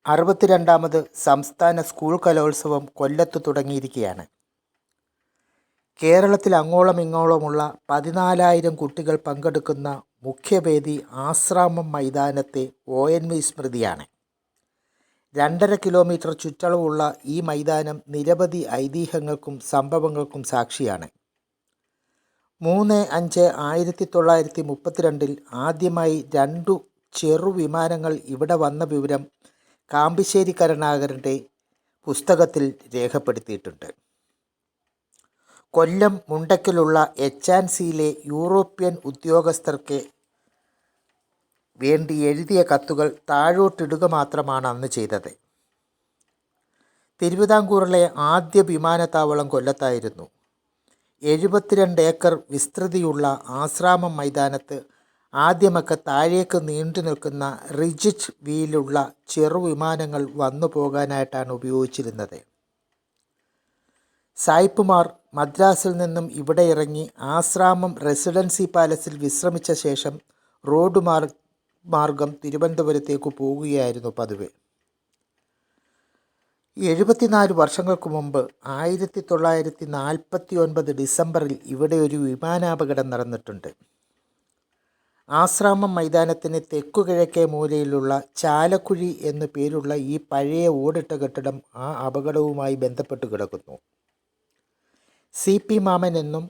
62ാമത് സംസ്ഥാന സ്കൂൾ കലോത്സവം കൊല്ലത്ത് തുടങ്ങിയിരിക്കുകയാണ്. കേരളത്തിൽ അങ്ങോളം ഇങ്ങോളമുള്ള 14,000 കുട്ടികൾ പങ്കെടുക്കുന്ന മുഖ്യവേദി ആശ്രാമം മൈതാനത്തെ ONV സ്മൃതിയാണ്. 2.5 കിലോമീറ്റർ ചുറ്റളവുള്ള ഈ മൈതാനം നിരവധി ഐതിഹ്യങ്ങൾക്കും സംഭവങ്ങൾക്കും സാക്ഷിയാണ്. 3/5/1932 ആദ്യമായി 2 ചെറുവിമാനങ്ങൾ ഇവിടെ വന്ന വിവരം കാമ്പിശ്ശേരി കരുണാകരൻ്റെ പുസ്തകത്തിൽ രേഖപ്പെടുത്തിയിട്ടുണ്ട്. കൊല്ലം മുണ്ടക്കലുള്ള HNCയിലെ യൂറോപ്യൻ ഉദ്യോഗസ്ഥർക്ക് വേണ്ടി എഴുതിയ കത്തുകൾ താഴോട്ടിടുക മാത്രമാണ് അന്ന് ചെയ്തത്. തിരുവിതാംകൂറിലെ ആദ്യ വിമാനത്താവളം കൊല്ലത്തായിരുന്നു. 72 ഏക്കർ വിസ്തൃതിയുള്ള ആശ്രാമം മൈതാനത്ത് ആദ്യമൊക്കെ താഴേക്ക് നീണ്ടു നിൽക്കുന്ന റിജിഡ് വീലുള്ള ചെറുവിമാനങ്ങൾ വന്നു പോകാനായിട്ടാണ് ഉപയോഗിച്ചിരുന്നത്. സായിപ്പുമാർ മദ്രാസിൽ നിന്നും ഇവിടെ ഇറങ്ങി ആശ്രാമം റെസിഡൻസി പാലസിൽ വിശ്രമിച്ച ശേഷം റോഡ് മാർഗം തിരുവനന്തപുരത്തേക്ക് പോവുകയായിരുന്നു പതിവ്. 74 വർഷങ്ങൾക്ക് മുമ്പ് 1949 ഡിസംബറിൽ ഇവിടെ ഒരു വിമാനാപകടം നടന്നിട്ടുണ്ട്. ആശ്രാമം മൈതാനത്തിന് തെക്കുകിഴക്കേ മൂലയിലുള്ള ചാലക്കുഴി എന്നു പേരുള്ള ഈ പഴയ ഓടിട്ട കെട്ടിടം ആ അപകടവുമായി ബന്ധപ്പെട്ട് കിടക്കുന്നു. CP മാമൻ എന്നും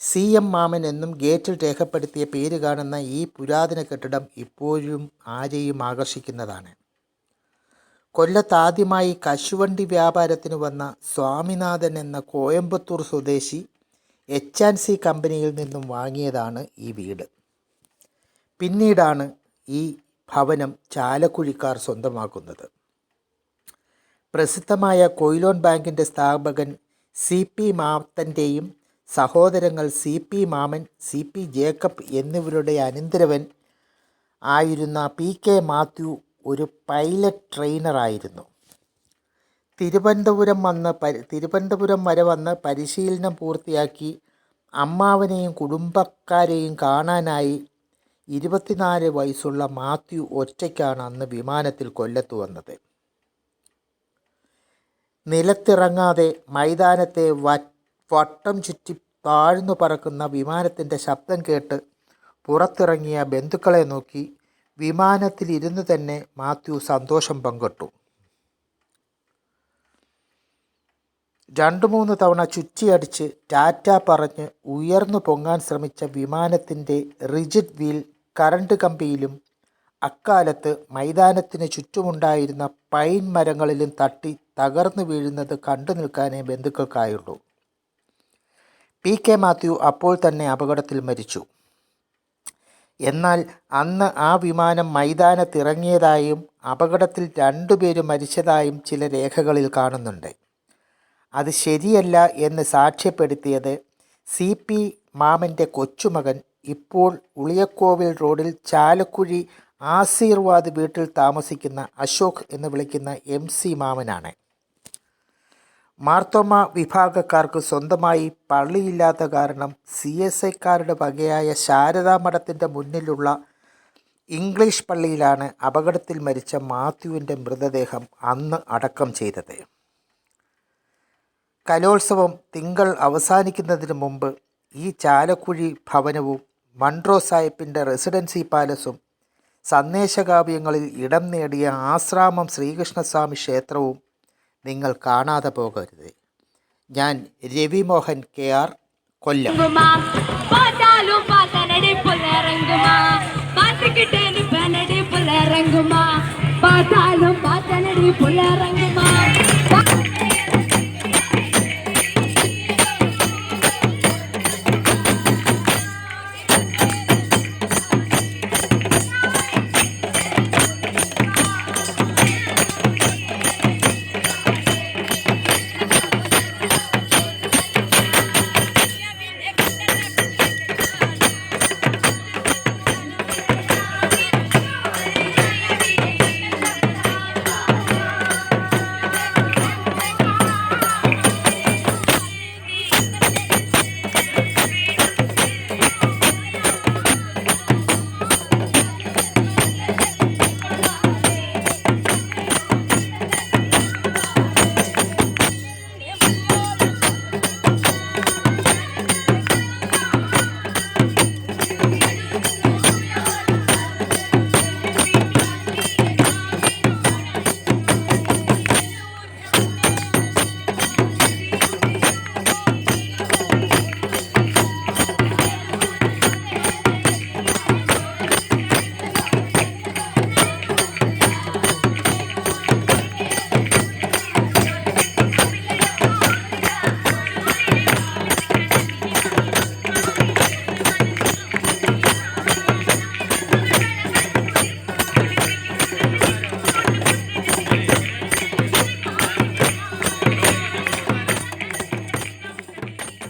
CM മാമൻ എന്നും ഗേറ്റിൽ രേഖപ്പെടുത്തിയ പേര് കാണുന്ന ഈ പുരാതന കെട്ടിടം ഇപ്പോഴും ആരെയും ആകർഷിക്കുന്നതാണ്. കൊല്ലത്ത് ആദ്യമായി കശുവണ്ടി വ്യാപാരത്തിന് വന്ന സ്വാമിനാഥൻ എന്ന കോയമ്പത്തൂർ സ്വദേശി HNC കമ്പനിയിൽ നിന്നും വാങ്ങിയതാണ് ഈ വീട്. പിന്നീടാണ് ഈ ഭവനം ചാലക്കുഴിക്കാർ സ്വന്തമാക്കുന്നത്. പ്രസിദ്ധമായ കൊയിലോൺ ബാങ്കിൻ്റെ സ്ഥാപകൻ CP മാത്തൻ്റെയും സഹോദരങ്ങൾ CP മാമൻ, CP ജേക്കബ് എന്നിവരുടെ അനന്തരവൻ ആയിരുന്ന PK മാത്യു ഒരു പൈലറ്റ് ട്രെയിനറായിരുന്നു. തിരുവനന്തപുരം വരെ വന്ന് പരിശീലനം പൂർത്തിയാക്കി അമ്മാവനെയും കുടുംബക്കാരെയും കാണാനായി 24 വയസ്സുള്ള മാത്യു ഒറ്റയ്ക്കാണ് അന്ന് വിമാനത്തിൽ കൊല്ലത്ത് വന്നത്. നിലത്തിറങ്ങാതെ മൈതാനത്തെ വട്ടം ചുറ്റി താഴ്ന്നു പറക്കുന്ന വിമാനത്തിൻ്റെ ശബ്ദം കേട്ട് പുറത്തിറങ്ങിയ ബന്ധുക്കളെ നോക്കി വിമാനത്തിലിരുന്ന് തന്നെ മാത്യു സന്തോഷം പങ്കിട്ടു. 2-3 തവണ ചുറ്റിയടിച്ച് ടാറ്റ പറഞ്ഞ് ഉയർന്നു പൊങ്ങാൻ ശ്രമിച്ച വിമാനത്തിൻ്റെ റിജിഡ് വീൽ കറണ്ട് കമ്പിയിലും അക്കാലത്ത് മൈതാനത്തിന് ചുറ്റുമുണ്ടായിരുന്ന പൈൻ മരങ്ങളിലും തട്ടി തകർന്നു വീഴുന്നത് കണ്ടു നിൽക്കാനേ ബന്ധുക്കൾക്കായുള്ളൂ. PK മാത്യു അപ്പോൾ തന്നെ അപകടത്തിൽ മരിച്ചു. എന്നാൽ അന്ന് ആ വിമാനം മൈതാനത്തിറങ്ങിയതായും അപകടത്തിൽ 2 പേര് മരിച്ചതായും ചില രേഖകളിൽ കാണുന്നുണ്ട്. അത് ശരിയല്ല എന്ന് സാക്ഷ്യപ്പെടുത്തിയത് CP മാമൻ്റെ കൊച്ചുമകൻ, ഇപ്പോൾ ഉളിയക്കോവിൽ റോഡിൽ ചാലക്കുഴി ആശീർവാദ് വീട്ടിൽ താമസിക്കുന്ന അശോക് എന്ന് വിളിക്കുന്ന MC മാമനാണ്. മാർത്തോമ വിഭാഗക്കാർക്ക് സ്വന്തമായി പള്ളിയില്ലാത്ത കാരണം CSIക്കാരുടെ വകയായ ശാരദാ മഠത്തിൻ്റെ മുന്നിലുള്ള ഇംഗ്ലീഷ് പള്ളിയിലാണ് അപകടത്തിൽ മരിച്ച മാത്യുവിൻ്റെ മൃതദേഹം അന്ന് അടക്കം ചെയ്തത്. കലോത്സവം തിങ്കൾ അവസാനിക്കുന്നതിന് മുമ്പ് ഈ ചാലക്കുഴി ഭവനവും മൺട്രോ സാഹിബിൻ്റെ റെസിഡൻസി പാലസും സന്ദേശകാവ്യങ്ങളിൽ ഇടം നേടിയ ആശ്രാമം ശ്രീകൃഷ്ണസ്വാമി ക്ഷേത്രവും നിങ്ങൾ കാണാതെ പോകരുത്. ഞാൻ രവി മോഹൻ KR, കൊല്ലം. പാട്ടാലും